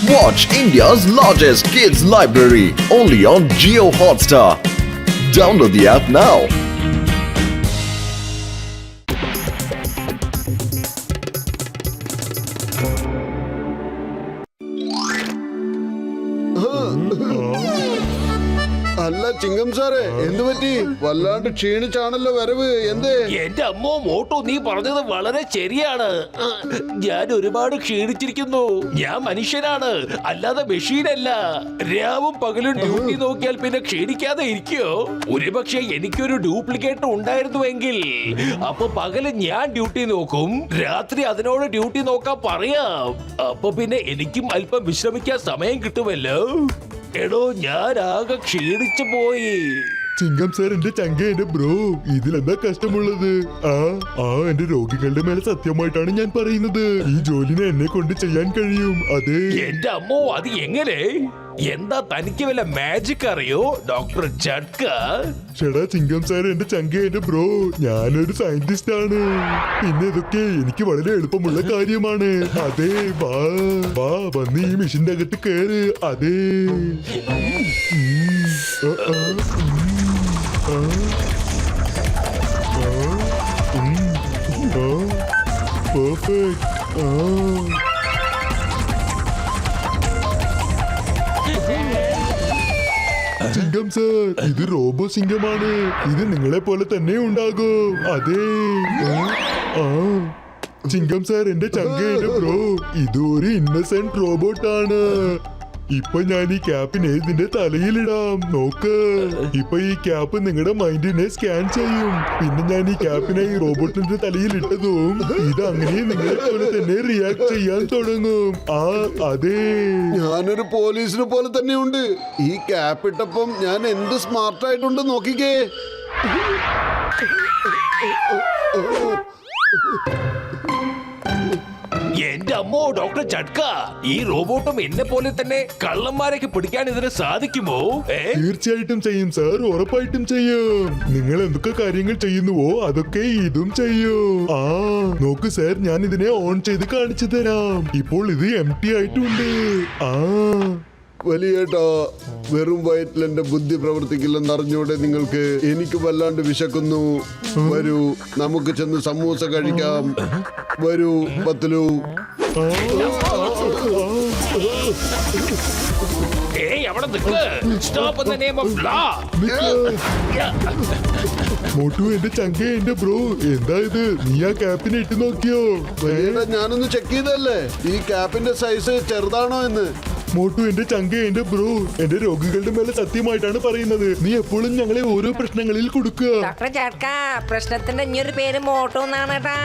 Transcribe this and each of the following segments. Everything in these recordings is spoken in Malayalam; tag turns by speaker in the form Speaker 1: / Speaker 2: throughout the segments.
Speaker 1: Watch India's largest kids library only on Jio Hotstar. Download the app now.
Speaker 2: അല്ല ചിങ്കം സാറേ, എന്ത് പറ്റി? വല്ലാണ്ട് ക്ഷീണിച്ചാണല്ലോ വരവ്. എന്തേ?
Speaker 3: എന്റെ അമ്മോ മോട്ടു, നീ പറഞ്ഞത് വളരെ ശരിയാണ്. ഞാൻ ഒരുപാട് ക്ഷീണിച്ചിരിക്കുന്നു. ഞാൻ മനുഷ്യനാണ്, അല്ലാതെ മെഷീനല്ല. രാവും പകലും ഡ്യൂട്ടി നോക്കിയാൽ പിന്നെ ക്ഷീണിക്കാതെ ഇരിക്കോ? ഒരുപക്ഷെ എനിക്കൊരു ഡ്യൂപ്ലിക്കേറ്റർ ഉണ്ടായിരുന്നുവെങ്കിൽ അപ്പൊ പകല് ഞാൻ ഡ്യൂട്ടി നോക്കും, രാത്രി അതിനോട് ഡ്യൂട്ടി നോക്കാൻ പറയാം. അപ്പൊ പിന്നെ എനിക്കും അല്പം വിശ്രമിക്കാൻ സമയം കിട്ടുമല്ലോ. എടോ, ഞാൻ ആകെ ക്ഷീണിച്ചു പോയി.
Speaker 4: ചിങ്കം സാർ എന്റെ ചങ്ക, എന്റെ ബ്രോ, ഇതിലെന്താ കഷ്ടമുള്ളത്? എന്റെ രോഗികളുടെ മേലെ സത്യമായിട്ടാണ് ഞാൻ പറയുന്നത്. ഈ ജോലിനെ എന്നെ കൊണ്ട് ചെയ്യാൻ കഴിയും. അതെ.
Speaker 3: എന്റെ അമ്മോ, അത് എങ്ങനെ? എന്താ തനിക്ക് വല്ല മാജിക് അറിയോ ഡോക്ടർ ജഡ്ക?
Speaker 4: ചേടാ ചിങ്കം സാർ എന്റെ ചങ്ക, എന്റെ ബ്രോ, ഞാനൊരു സയന്റിസ്റ്റ് ആണ്. പിന്നെ ഇതൊക്കെ എനിക്ക് വളരെ എളുപ്പമുള്ള കാര്യമാണ്. അതെ, വാ വന്ന് ഈ മെഷീന്റെ അകത്ത് കേറ്. അതെ. പെർഫെക്റ്റ്. സിംഗം സാർ, ഇത് റോബോ സിംഗമാണ്. ഇത് നിങ്ങളെ പോലെ തന്നെ ഉണ്ടാകും. അതെ. ചിങ്കം സാർ എന്റെ ചങ്കയുടെ ബ്രോ, ഇത് ഒരു ഇന്നസെന്റ് റോബോട്ട് ആണ്. ഇപ്പൊ ഞാൻ ഈ ക്യാപ്പിനെ ഇതിന്റെ തലയിലിടാം. നോക്ക്, ഇപ്പൊ ഈ ക്യാപ്പ് നിങ്ങളുടെ മൈൻഡിനെ സ്കാൻ ചെയ്യും. പിന്നെ ഞാൻ ഈ ക്യാപ്പിനെ ഈ റോബോട്ടിന്റെ തലയിൽ ഇട്ടതും ഇത് അങ്ങനെ നിങ്ങളെ പോലെ തന്നെ റിയാക്ട് ചെയ്യാൻ തുടങ്ങും. അതെ,
Speaker 2: ഞാനൊരു പോലീസിനെ പോലെ തന്നെ ഉണ്ട്. ഈ ക്യാപ്പ് ഇട്ടപ്പം ഞാൻ എന്ത് സ്മാർട്ടായിട്ടുണ്ട് നോക്കിക്കേ.
Speaker 3: എന്റെ അമ്മോ ഡോക്ടർ ചഡ്ക, ഈ റോബോട്ടും എന്നെ പോലെ തന്നെ കള്ളന്മാരൊക്കെ പിടിക്കാൻ ഇതിന് സാധിക്കുമോ?
Speaker 4: തീർച്ചയായിട്ടും ചെയ്യും സാർ, ഉറപ്പായിട്ടും ചെയ്യും. നിങ്ങൾ എന്തൊക്കെ കാര്യങ്ങൾ ചെയ്യുന്നുവോ അതൊക്കെ ഇതും ചെയ്യും. നോക്ക് സാർ, ഞാൻ ഇതിനെ ഓൺ ചെയ്ത് കാണിച്ചു തരാം. ഇപ്പോൾ ഇത് എംപ്റ്റി ആയിട്ടുണ്ട്.
Speaker 2: വലിയേട്ടാ, വെറും വയറ്റിൽ എന്റെ ബുദ്ധി പ്രവർത്തിക്കില്ലെന്ന് അറിഞ്ഞൂടെ നിങ്ങൾക്ക്? എനിക്ക് വല്ലാണ്ട് വിശക്കുന്നു. വരൂ, നമുക്ക് ചെന്ന് സമൂസ കഴിക്കാം. വരൂ പത്തലു.
Speaker 3: അവിടെ നിൽക്ക്. Stop in the name of law.
Speaker 4: Mottu എന്റെ ചങ്ക, എന്റെ ബ്രോ, എന്താ ഇത്? നീ ആ ക്യാപ്പിനെ ഇട്ട് നോക്കിയോ?
Speaker 2: വലിയേട്ടാ, ഞാനൊന്ന് ചെക്ക് ചെയ്തല്ലേ ഈ ക്യാപ്പിന്റെ സൈസ് ചെറുതാണോ എന്ന്.
Speaker 4: മോട്ടു എന്റെ ചങ്ക, എന്റെ ബ്രോ, എന്റെ രോഗികളുടെ മേലെ സത്യമായിട്ടാണ് പറയുന്നത്. നീ എപ്പോഴും ഞങ്ങളെ ഓരോ പ്രശ്നങ്ങളിൽ കൊടുക്കുക.
Speaker 5: ഡോക്ടർ ചേർക്ക, പ്രശ്നത്തിന്റെ ഇനിയൊരു പേര് മോട്ടോ എന്നാണ് കേട്ടാ.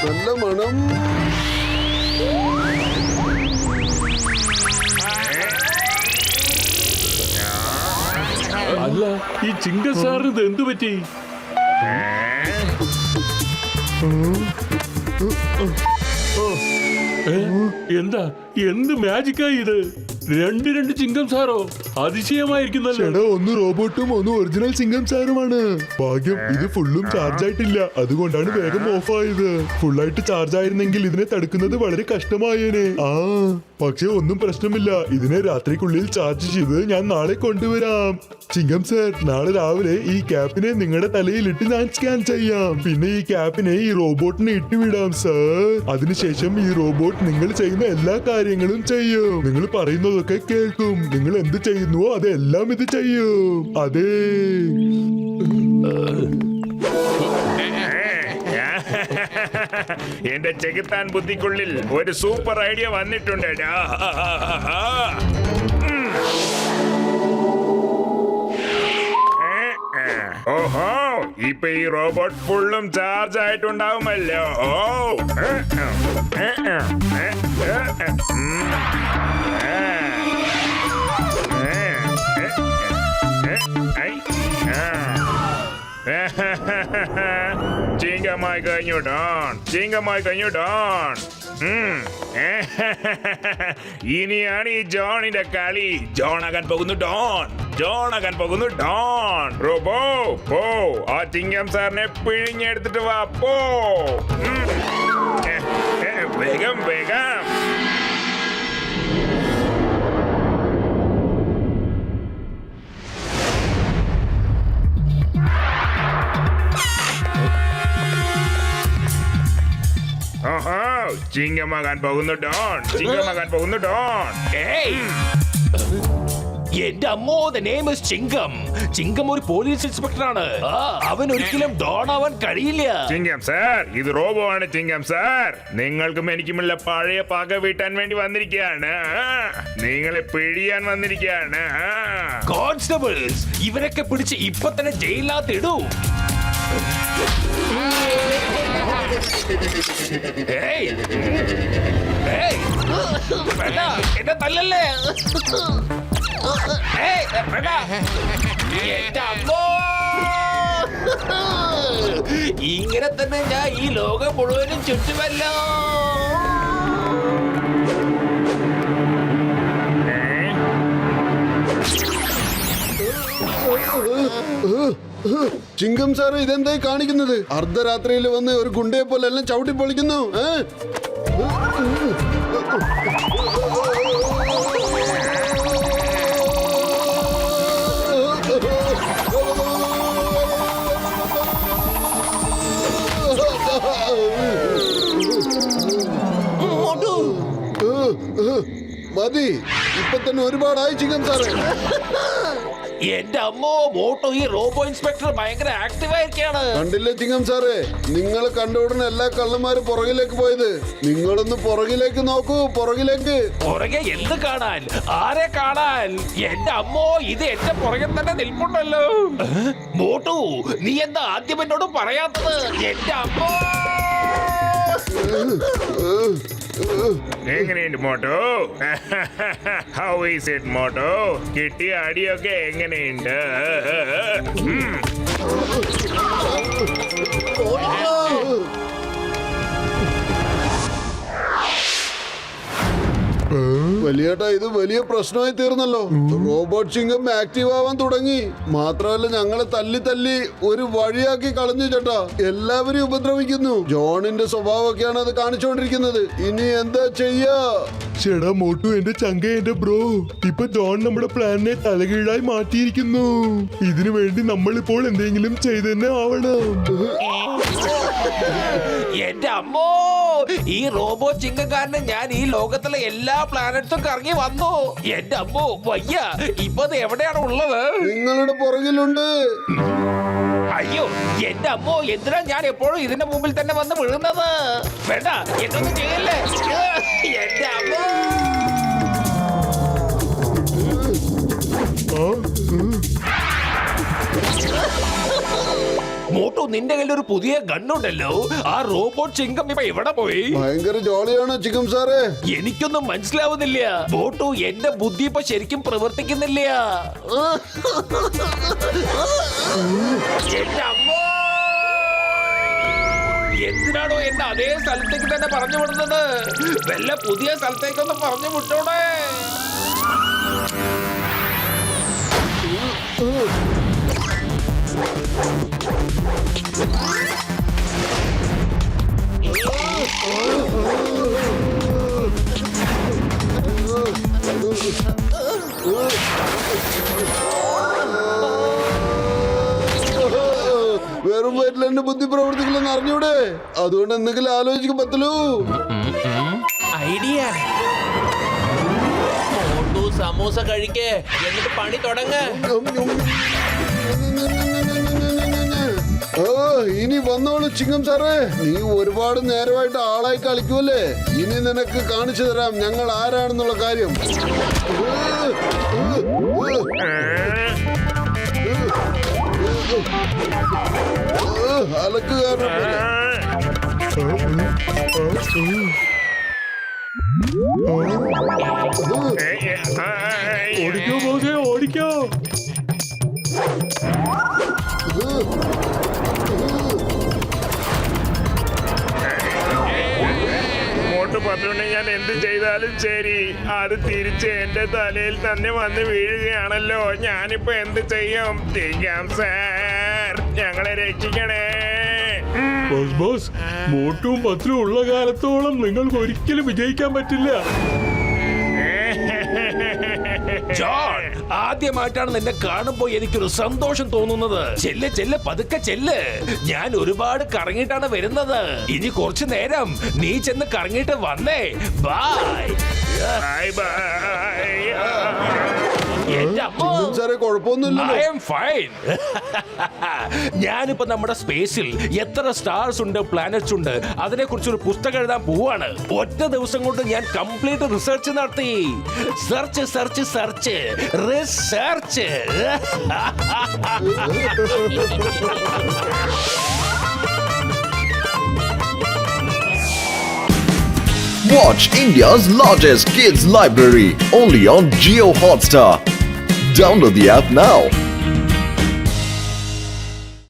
Speaker 2: നല്ല മണം.
Speaker 6: അല്ല, ഈ ചിങ്ക സാറിന് ഇത് എന്തു പറ്റി? എന്താ, എന്ത് മാജിക്കായി ഇത്? രണ്ട് ചിങ്കം സാറോ? അതിശയമായിരിക്കുന്നല്ലോ.
Speaker 4: ഒന്ന് റോബോട്ടും ഒന്ന് ഒറിജിനൽ ചിങ്കം സാറുമാണ്. ഭാഗ്യം, ഇത് ഫുള്ളും ചാർജ് ആയിട്ടില്ല, അതുകൊണ്ടാണ് വേഗം ഓഫ് ആയത്. ഫുള്ളായിട്ട് ചാർജ് ആയിരുന്നെങ്കിൽ ഇതിനെ തടുക്കുന്നത് വളരെ കഷ്ടമായേനെ. പക്ഷെ ഒന്നും പ്രശ്നമില്ല, ഇതിനെ രാത്രിക്കുള്ളിൽ ചാർജ് ചെയ്ത് ഞാൻ നാളെ കൊണ്ടുവരാം. ചിങ്കം സാർ, നാളെ രാവിലെ ഈ ക്യാപ്പിനെ നിങ്ങളുടെ തലയിലിട്ട് ഞാൻ സ്കാൻ ചെയ്യാം. പിന്നെ ഈ ക്യാപ്പിനെ ഈ റോബോട്ടിനെ ഇട്ടുവിടാം സാർ. അതിനുശേഷം ഈ റോബോട്ട് നിങ്ങൾ ചെയ്യുന്ന എല്ലാ കാര്യങ്ങളും ചെയ്യും. നിങ്ങൾ പറയുന്നതൊക്കെ കേൾക്കും. നിങ്ങൾ എന്ത് ചെയ്യുന്നുവോ അതെല്ലാം ഇത് ചെയ്യും. അതെ.
Speaker 7: എന്റെ ചെകുത്താൻ ബുദ്ധിക്കുള്ളിൽ ഒരു സൂപ്പർ ഐഡിയ വന്നിട്ടുണ്ട്. ഓഹോ, ഇപ്പൊ ഈ റോബോട്ട് ഫുള്ളും ചാർജ് ആയിട്ടുണ്ടാവുമല്ലോ. ചിങ്കമായി കഴിഞ്ഞു ഡോൺ, ചിങ്കമായി കഴിഞ്ഞു ഡോൺ. ഇനിയാണ് ഈ ജോണിന്റെ കളി. ജോണാകാൻ പോകുന്നു ഡോൺ, ജോണാകാൻ പോകുന്നു ഡോൺ. റോബോ പോ, ആ ചിങ്കം സാറിനെ പിഴിഞ്ഞെടുത്തിട്ട് വാ. പോ, വേഗം വേഗം. ചിങ്കമാകാൻ പോകുന്നു ഡോൺ, ചിങ്കമാകാൻ പോകുന്നു ഡോൺ.
Speaker 3: ഏയ്! എന്റെ അമ്മോ, the name is ചിങ്കം. ചിങ്കം ഒരു പോലീസ് ഇൻസ്പെക്ടറാണ്. അവൻ ഒരിക്കലും ഡോൺ ആവാൻ കഴിയില്ല.
Speaker 7: ചിങ്കം സാർ, ഇത് റോബോ ആണ്. ചിങ്കം സാർ, നിങ്ങൾക്കും എനിക്കുമുള്ള പഴയ പക വീട്ടാൻ വേണ്ടി വന്നിരിക്കുകയാണ്. നിങ്ങളെ പിഴിയാൻ വന്നിരിക്കുകയാണ്.
Speaker 3: കോൺസ്റ്റബിൾസ്, ഇവരൊക്കെ പിടിച്ച് ഇപ്പൊ തന്നെ ജയിലിനകത്ത് ഇടൂ. ഏയ്! ഏയ്! വേണ്ട, എന്നെ തല്ലല്ലേ. ഏയ്, വേണ്ട. എന്റെ അമ്മോ! ഇങ്ങനെ തന്നെ ഞാൻ ഈ ലോകം മുഴുവനും ചുറ്റുമല്ലോ.
Speaker 2: ചിങ്കം സാറ് ഇതെന്തായി കാണിക്കുന്നത്? അർദ്ധരാത്രിയിൽ വന്ന് ഒരു ഗുണ്ടയെ പോലെ എല്ലാം ചവിട്ടി പൊളിക്കുന്നു. മതി, ഇപ്പൊ തന്നെ ഒരുപാടായി ചിങ്കം സാറേ.
Speaker 3: എന്റെ അമ്മോ, മോട്ടോ ഈ റോബോ ഇൻസ്പെക്ടർ ഭയങ്കര ആക്റ്റീവ് ആയിരിക്കാണ്.
Speaker 2: കണ്ടില്ലേ ചിങ്കം സാറേ, നിങ്ങൾ കണ്ട ഉടനെ എല്ലാ കള്ളന്മാരും പുറകിലേക്ക് പോയത്. നിങ്ങളൊന്ന് പുറകിലേക്ക് നോക്കൂ, പുറകിലേക്ക്.
Speaker 3: പുറകെ എന്ത് കാണാൻ? ആരെ കാണാൻ? എന്റെ അമ്മോ, ഇത് എന്റെ പുറകെ തന്നെ നിൽപ്പുണ്ടല്ലോ. മോട്ടു, നീ എന്താ ആദ്യം എന്നോട് പറയാത്തത്? എന്റെ അമ്മോ!
Speaker 7: എങ്ങനെയുണ്ട് മോട്ടോ? ഹൗ ഈസ് ഇറ്റ് മോട്ടോ? കിട്ടിയ അടിയൊക്കെ എങ്ങനെയുണ്ട്?
Speaker 2: വലിയേട്ടാ, ഇത് വലിയ പ്രശ്നമായി തീർന്നല്ലോ. റോബോട്ട് ചിങ്കം ആക്റ്റീവ് ആവാൻ തുടങ്ങി. മാത്രമല്ല ഞങ്ങളെ തല്ലി തല്ലി ഒരു വഴിയാക്കി കളഞ്ഞു ചേട്ടാ. എല്ലാവരും ഉപദ്രവിക്കുന്നു. ജോണിന്റെ സ്വഭാവമൊക്കെയാണ് അത് കാണിച്ചുകൊണ്ടിരിക്കുന്നത്. ഇനി എന്താ ചെയ്യാ?
Speaker 4: ചേടാ മോട്ടു, എന്റെ ചങ്ക, എന്റെ ബ്രോ, ഇപ്പൊ ജോൺ നമ്മുടെ പ്ലാനിനെ തലകീഴായി മാറ്റിയിരിക്കുന്നു. ഇതിനു വേണ്ടി നമ്മൾ ഇപ്പോൾ എന്തെങ്കിലും ചെയ്ത് തന്നെ ആവണം.
Speaker 3: എന്റെ അമ്മോ, ഈ റോബോ ചിങ്കക്കാരന് ഞാൻ ഈ ലോകത്തിലെ എല്ലാ പ്ലാനറ്റ്സും കറങ്ങി വന്നു. എന്റെ അമ്മോ, വയ്യ. ഇപ്പൊ അത് എവിടെയാണ് ഉള്ളത്?
Speaker 2: നിങ്ങളുടെ പുറകിലുണ്ട്.
Speaker 3: അയ്യോ, എന്റെ അമ്മോ, എന്തിനാ ഞാൻ എപ്പോഴും ഇതിന്റെ മുമ്പിൽ തന്നെ വന്ന് വീഴുന്നത്? വേണ്ട, എന്നൊന്നും ചെയ്യല്ലേ. എന്റെ അമ്മോ! മോട്ടു, നിന്റെ കയ്യിൽ ഒരു പുതിയ ഗണ്ണുണ്ടല്ലോ. ആ റോബോട്ട് ചിങ്കം ഇപ്പൊ എവിടെ പോയി?
Speaker 2: ഭയങ്കര ജോളിയാണ് ചിങ്കം സാറേ.
Speaker 3: എനിക്കൊന്നും മനസ്സിലാവുന്നില്ല. മോട്ടു, എന്റെ ബുദ്ധി ഇപ്പൊ ശരിക്കും പ്രവർത്തിക്കുന്നില്ല. എന്റെ അമ്മോ! എന്തിനാണോ എന്നെ അതേ സ്ഥലത്തേക്ക് തന്നെ പറഞ്ഞു വിടുന്നത്? വല്ല പുതിയ സ്ഥലത്തേക്കൊന്നും പറഞ്ഞു വിട്ടോടെ.
Speaker 2: വെറും വയറ്റിൽ എന്റെ ബുദ്ധി പ്രവർത്തിക്കില്ലെന്ന് അറിഞ്ഞൂടെ? അതുകൊണ്ട് എന്തെങ്കിലും ആലോചിക്കാൻ പറ്റുള്ളൂ.
Speaker 8: ഐഡിയ. മോട്ടു സമൂസ കഴിക്കേ, എന്നിട്ട് പണി തുടങ്ങ.
Speaker 2: ഇനി വന്നോളൂ ചിങ്കം സാറേ. നീ ഒരുപാട് നേരമായിട്ട് ആളായി കളിക്കുമല്ലേ. ഇനി നിനക്ക് കാണിച്ചു തരാം ഞങ്ങൾ ആരാണെന്നുള്ള കാര്യം. അലക്കുകാരൻ
Speaker 6: ഓടിക്കോ ബോസേ, ഓടിക്കോ.
Speaker 7: മോട്ട് പറഞ്ഞുകൊണ്ട് ഞാൻ എന്ത് ചെയ്താലും ശരി, അത് തിരിച്ച് എന്റെ തലയിൽ തന്നെ വന്ന് വീഴുകയാണല്ലോ. ഞാനിപ്പോ എന്ത് ചെയ്യും? ചിങ്കം സാർ, ഞങ്ങളെ രക്ഷിക്കണേ.
Speaker 6: ബോസ് ബോസ്, മോട്ടും പത്തിലും ഉള്ള കാലത്തോളം നിങ്ങൾക്ക് ഒരിക്കലും വിജയിക്കാൻ പറ്റില്ല.
Speaker 3: ജോൺ, ആദ്യമായിട്ടാണ് നിന്നെ കാണുമ്പോ എനിക്കൊരു സന്തോഷം തോന്നുന്നത്. ചെല്ല് ചെല്ല്, പതുക്കെ ചെല്ല്. ഞാൻ ഒരുപാട് കറങ്ങിയിട്ടാണ് വരുന്നത്. ഇനി കുറച്ചു നേരം നീ ചെന്ന് കറങ്ങിയിട്ട് വന്നേ. ബൈ.
Speaker 7: Bye bye.
Speaker 3: എന്റെ അമ്മോ,
Speaker 2: സാറേ കുഴപ്പമൊന്നുമില്ലല്ലോ.
Speaker 3: I am fine. ഞാനിപ്പോ നമ്മുടെ സ്പേസിൽ എത്ര സ്റ്റാർസ് ഉണ്ട്, പ്ലാനറ്റ്സ് ഉണ്ട്, അതിനെ കുറിച്ച് ഒരു പുസ്തകം എഴുതാൻ പോവാണ്. ഒറ്റ ദിവസം കൊണ്ട് ഞാൻ കംപ്ലീറ്റ് റിസർച്ച് നടത്തി. Search search search research.
Speaker 1: Watch India's largest kids library only on Geo Hotstar. Download the app now.